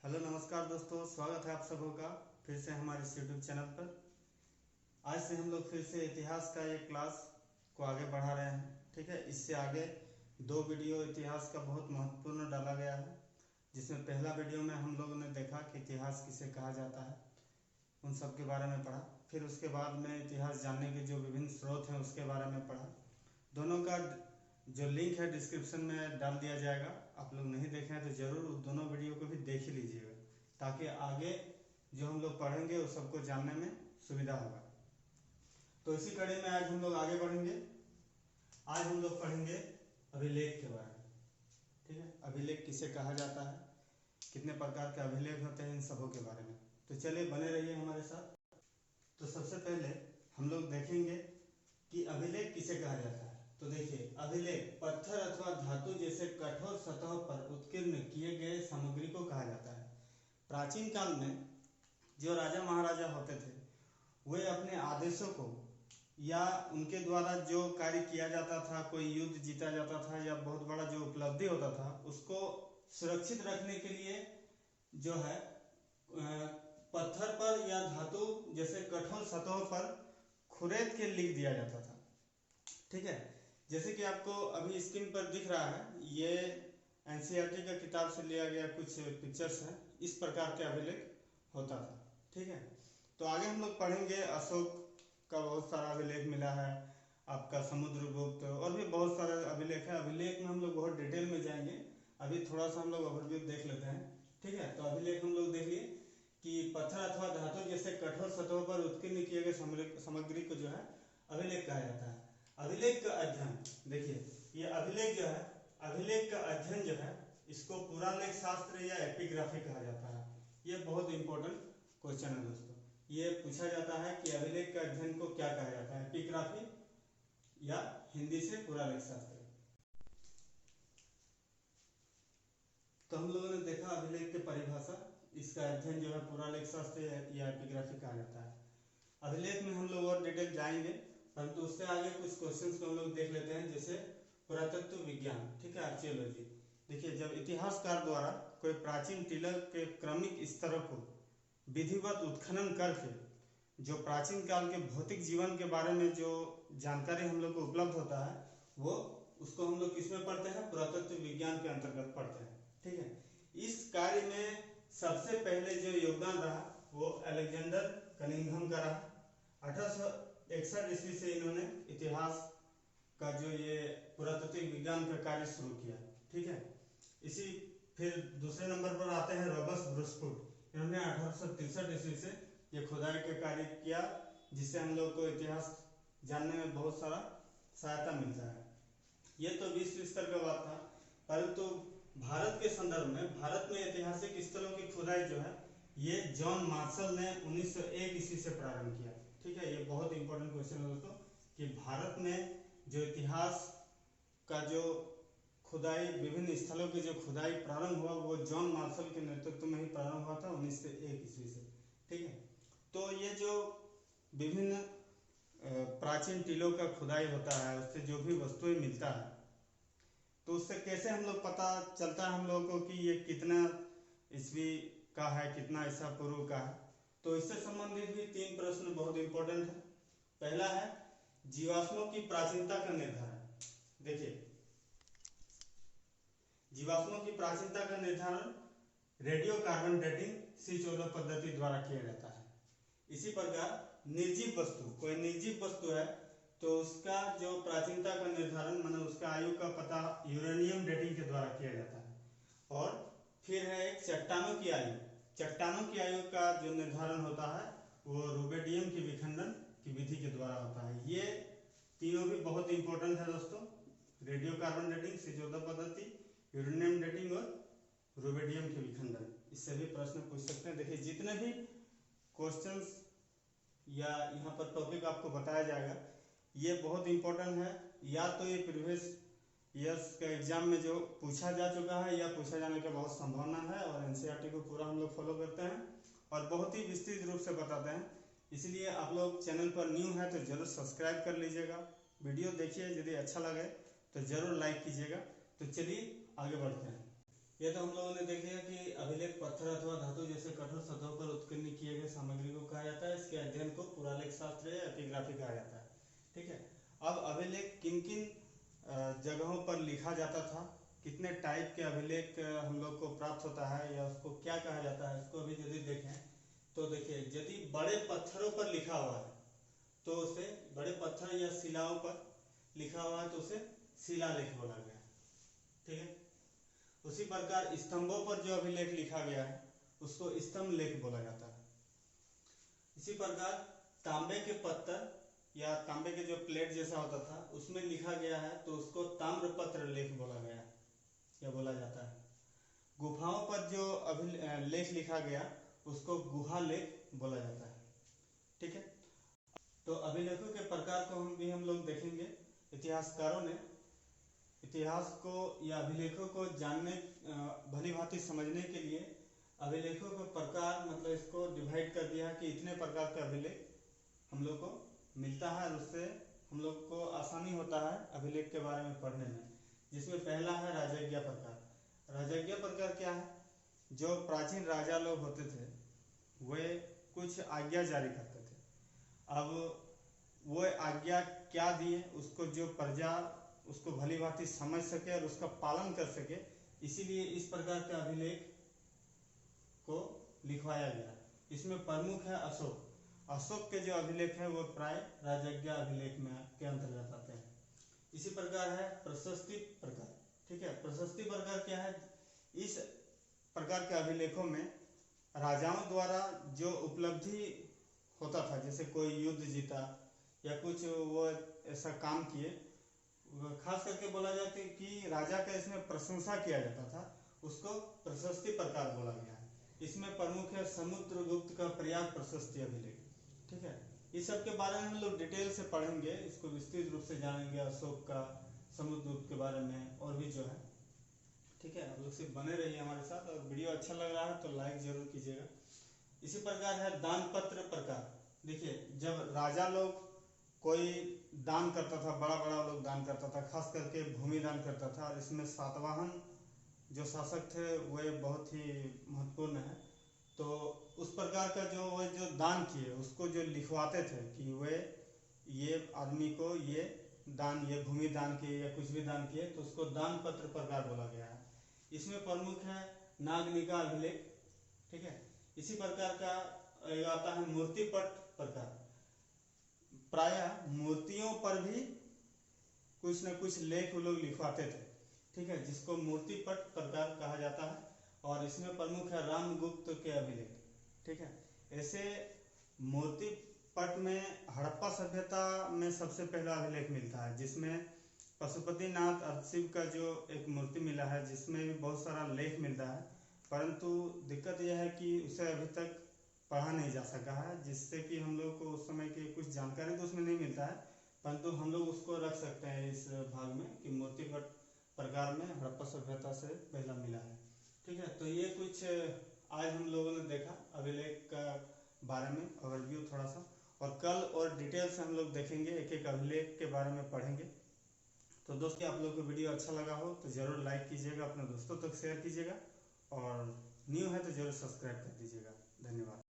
Hello नमस्कार दोस्तों, स्वागत है आप सबों का फिर से हमारे इस यूट्यूब चैनल पर। आज से हम लोग फिर से इतिहास का एक क्लास को आगे बढ़ा रहे हैं। ठीक है, इससे आगे दो वीडियो इतिहास का बहुत महत्वपूर्ण डाला गया है, जिसमें पहला वीडियो में हम लोगों ने देखा कि इतिहास किसे कहा जाता है, उन सब के बारे में पढ़ा। फिर उसके बाद में इतिहास जानने के जो विभिन्न स्रोत हैं उसके बारे में पढ़ा। दोनों का जो लिंक है डिस्क्रिप्शन में डाल दिया जाएगा। आप लोग नहीं देखे हैं तो ज़रूर उस दोनों वीडियो को भी देख ही लीजिएगा, ताकि आगे जो हम लोग पढ़ेंगे उस सबको जानने में सुविधा होगा। तो इसी कड़ी में आज हम लोग आगे बढ़ेंगे। आज हम लोग पढ़ेंगे अभिलेख के बारे में। ठीक है, अभिलेख किसे कहा जाता है, कितने प्रकार के अभिलेख होते हैं, इन सबों के बारे में। तो चलिए बने रहिए हमारे साथ। तो सबसे पहले हम लोग देखेंगे कि अभिलेख किसे कहा जाता है। तो देखिए, अभिलेख पत्थर अथवा धातु जैसे कठोर सतह पर उत्कीर्ण किए गए सामग्री को कहा जाता है। प्राचीन काल में जो राजा महाराजा होते थे वे अपने आदेशों को या उनके द्वारा जो कार्य किया जाता था, कोई युद्ध जीता जाता था या बहुत बड़ा जो उपलब्धि होता था, उसको सुरक्षित रखने के लिए जो है पत्थर पर या धातु जैसे कठोर सतहों पर खुरेद के लिख दिया जाता था। ठीक है, जैसे कि आपको अभी स्क्रीन पर दिख रहा है, ये एनसीईआरटी का किताब से लिया गया कुछ पिक्चर्स हैं। इस प्रकार के अभिलेख होता था। ठीक है, तो आगे हम लोग पढ़ेंगे। अशोक का बहुत सारा अभिलेख मिला है, आपका समुद्रगुप्त और भी बहुत सारे अभिलेख है। अभिलेख में हम लोग बहुत डिटेल में जाएंगे, अभी थोड़ा सा हम लोग ओवरव्यू देख लेते हैं। ठीक है, तो अभिलेख हम लोग देखिए कि पत्थर अथवा धातु जैसे कठोर सतहों पर उत्कीर्ण किए गए सामग्री को जो है अभिलेख कहा जाता है। अभिलेख का अध्ययन देखिए, ये अभिलेख जो है, अभिलेख का अध्ययन जो है, इसको पुरालेख शास्त्र या एपिग्राफी कहा जाता है। ये बहुत इंपॉर्टेंट क्वेश्चन है दोस्तों। ये पूछा जाता है कि अभिलेख के अध्ययन को क्या कहा जाता है, एपिग्राफी या हिंदी से पुरालेख शास्त्र। तो हम लोगों ने देखा अभिलेख की परिभाषा, इसका अध्ययन जो है पुरालेख शास्त्र या एपिग्राफी कहा जाता है। अभिलेख में हम लोग और डिटेल जाएंगे, परंतु उससे आगे कुछ क्वेश्चंस को हम लोग देख लेते हैं, जैसे पुरातत्व विज्ञान। ठीक है, आर्कियोलॉजी। देखिए, जब इतिहासकार द्वारा कोई प्राचीन टिलक के क्रमिक स्तरों को विधिवत उत्खनन करके जो प्राचीन काल के भौतिक जीवन के बारे में जो जानकारी हम लोग को उपलब्ध होता है, वो उसको हम लोग किसमें पढ़ते हैं, पुरातत्व विज्ञान के अंतर्गत पढ़ते हैं। ठीक है, इस कार्य में सबसे पहले जो योगदान रहा वो अलेक्जेंडर कनिंघम का रहा। 1861 ईस्वी से इन्होंने इतिहास का जो ये पुरातत्व विज्ञान का कार्य शुरू किया। ठीक है, इसी फिर दूसरे नंबर पर आते हैं रॉबर्ट ब्रुसफुट। इन्होंने 1863 ईस्वी से ये खुदाई का कार्य किया, जिससे हम लोग को इतिहास जानने में बहुत सारा सहायता मिलता है। ये तो विश्व स्तर का बात था, परंतु भारत के संदर्भ में, भारत में ऐतिहासिक स्थलों की खुदाई जो है ये जॉन मार्शल ने 1901 ईस्वी से प्रारंभ किया। ठीक है, ये बहुत इंपॉर्टेंट क्वेश्चन है दोस्तों कि भारत में जो इतिहास का जो खुदाई, विभिन्न स्थलों की जो खुदाई प्रारंभ हुआ वो जॉन मार्शल के नेतृत्व में ही प्रारंभ हुआ था 1901 ईस्वी से। ठीक है, तो ये जो विभिन्न प्राचीन टीलों का खुदाई होता है, उससे जो भी वस्तुएं मिलता है, तो उससे कैसे हम लोग पता चलता है हम लोगों को कि ये कितना ईस्वी का है, कितना ईसा पूर्व का है। तो इससे संबंधित भी 3 प्रश्न बहुत इंपॉर्टेंट है। पहला है जीवाश्मों की प्राचीनता का निर्धारण। देखिए, जीवाश्मों की प्राचीनता का निर्धारण रेडियो कार्बन डेटिंग C14 पद्धति द्वारा किया जाता है। इसी प्रकार निर्जीव वस्तु, कोई निर्जीव वस्तु है तो उसका जो प्राचीनता का निर्धारण माने उसका आयु का पता यूरेनियम डेटिंग के द्वारा किया जाता है। और फिर है एक चट्टानों की आयु। चट्टानों की आयु का जो निर्धारण होता है वो रूबेडियम की विखंडन की विधि के द्वारा होता है। ये तीनों भी बहुत इंपॉर्टेंट है दोस्तों, रेडियो कार्बन डेटिंग C14 पद्धति, यूरेनियम डेटिंग और रूबेडियम के विखंडन। इससे भी प्रश्न पूछ सकते हैं। देखिए, जितने भी क्वेश्चंस या यहाँ पर टॉपिक आपको बताया जाएगा ये बहुत इंपॉर्टेंट है। या तो ये प्रीवियस ईयर्स का एग्जाम में जो पूछा जा चुका है या पूछा जाने की बहुत संभावना है, और एनसीईआरटी को पूरा हम लोग फॉलो करते हैं और बहुत ही विस्तृत रूप से बताते हैं। इसलिए आप लोग चैनल पर न्यू है तो जरूर सब्सक्राइब कर लीजिएगा, वीडियो देखिए, यदि अच्छा लगे तो जरूर लाइक कीजिएगा। तो चलिए आगे बढ़ते हैं। ये तो हम लोगों ने देखा कि अभिलेख पत्थर पत्थर अथवा धातु जैसे कठोर सतहों पर उत्कीर्ण किए गए सामग्री को कहा जाता है। इसके अध्ययन को पुरालेख शास्त्र या एपिग्राफी कहा जाता है। ठीक है, अब अभिलेख किन किन जगहों पर लिखा जाता था, कितने टाइप के अभिलेख हम लोग को प्राप्त होता है या उसको क्या कहा जाता है, इसको अभी यदि देखें तो देखिए, यदि बड़े पत्थरों पर लिखा हुआ है तो उसे, बड़े पत्थर या शिलाओं पर लिखा हुआ है तो उसे शिलालेख बोला गया। ठीक है, उसी प्रकार स्तंभों पर जो अभिलेख लिखा गया है उसको स्तंभ लेख बोला जाता है। इसी प्रकार तांबे के पत्थर या तांबे के जो प्लेट जैसा होता था उसमें लिखा गया है तो उसको ताम्रपत्र लेख बोला गया या बोला जाता है। गुफाओं पर जो लेख लिखा गया उसको गुहा लेख बोला जाता है। ठीक है, तो अभिलेखों के प्रकार को हम लोग देखेंगे। इतिहासकारों ने इतिहास को या अभिलेखों को जानने, भली भांति समझने के लिए अभिलेखों के प्रकार, मतलब इसको डिवाइड कर दिया कि इतने प्रकार के अभिलेख हम लोग को मिलता है और उससे हम लोग को आसानी होता है अभिलेख के बारे में पढ़ने में। जिसमें पहला है राजज्ञा प्रकार। राजज्ञा प्रकार क्या है? जो प्राचीन राजा लोग होते थे वे कुछ आज्ञा जारी करते थे। अब वो आज्ञा क्या दिए, उसको जो प्रजा उसको भली भांति समझ सके और उसका पालन कर सके, इसीलिए इस प्रकार के अभिलेख को लिखवाया गया। इसमें प्रमुख है अशोक। अशोक के जो अभिलेख है वो प्राय राजज्ञा अभिलेख में के अंतर्गत आते हैं। इसी प्रकार है प्रशस्ति प्रकार। ठीक है, प्रशस्ति प्रकार क्या है? इस प्रकार के अभिलेखों में राजाओं द्वारा जो उपलब्धि होता था, जैसे कोई युद्ध जीता या कुछ वो ऐसा काम किए, खास करके बोला जाता है कि राजा का इसमें प्रशंसा किया जाता था, उसको प्रशस्ति प्रकार बोला गया है। इसमें प्रमुख है समुद्रगुप्त का प्रयाग प्रशस्ति अभिलेख। ठीक है, इस सब के बारे में हम लोग डिटेल से पढ़ेंगे, इसको विस्तृत रूप से जानेंगे, अशोक का, समुद्रगुप्त के बारे में और भी जो है। ठीक है, आप लोग सिर्फ बने रहिए हमारे साथ, और वीडियो अच्छा लग रहा है तो लाइक जरूर कीजिएगा। इसी प्रकार है दान पत्र प्रकार। देखिए, जब राजा लोग कोई दान करता था, बड़ा बड़ा लोग दान करता था, खास करके भूमि दान करता था, और इसमें सातवाहन जो शासक थे वे बहुत ही महत्वपूर्ण है। तो उस प्रकार का जो दान किए उसको जो लिखवाते थे कि वे ये आदमी को ये दान, ये भूमि दान किए या कुछ भी दान किए, तो उसको दान पत्र प्रकार बोला गया है। इसमें प्रमुख है नागनिका अभिलेख। ठीक है, इसी प्रकार का आता है मूर्तिपट प्रकार। प्रायः मूर्तियों पर भी कुछ न कुछ लेख वो लोग लिखवाते थे। ठीक है, जिसको मूर्तिपट प्रकार कहा जाता है, और इसमें प्रमुख है रामगुप्त के अभिलेख। ठीक है, ऐसे मूर्तिपट में हड़प्पा सभ्यता में सबसे पहला अभिलेख मिलता है, जिसमें पशुपतिनाथ शिव का जो एक मूर्ति मिला है, जिसमें भी बहुत सारा लेख मिलता है, परंतु दिक्कत यह है कि उसे अभी तक पढ़ा नहीं जा सका है, जिससे कि हम लोग को उस समय की कुछ जानकारी तो उसमें नहीं मिलता है, परंतु हम लोग उसको रख सकते हैं इस भाग में कि मूर्तिपट प्रकार में हड़प्पा सभ्यता से पहला मिला है। ठीक है, तो ये कुछ आज हम लोगों ने देखा अभिलेख का बारे में ओवरव्यू थोड़ा सा, और कल और डिटेल से हम लोग देखेंगे, एक एक अभिलेख के बारे में पढ़ेंगे। तो दोस्तों, आप लोग को वीडियो अच्छा लगा हो तो ज़रूर लाइक कीजिएगा, अपने दोस्तों तक शेयर कीजिएगा, और न्यू है तो ज़रूर सब्सक्राइब कर दीजिएगा। धन्यवाद।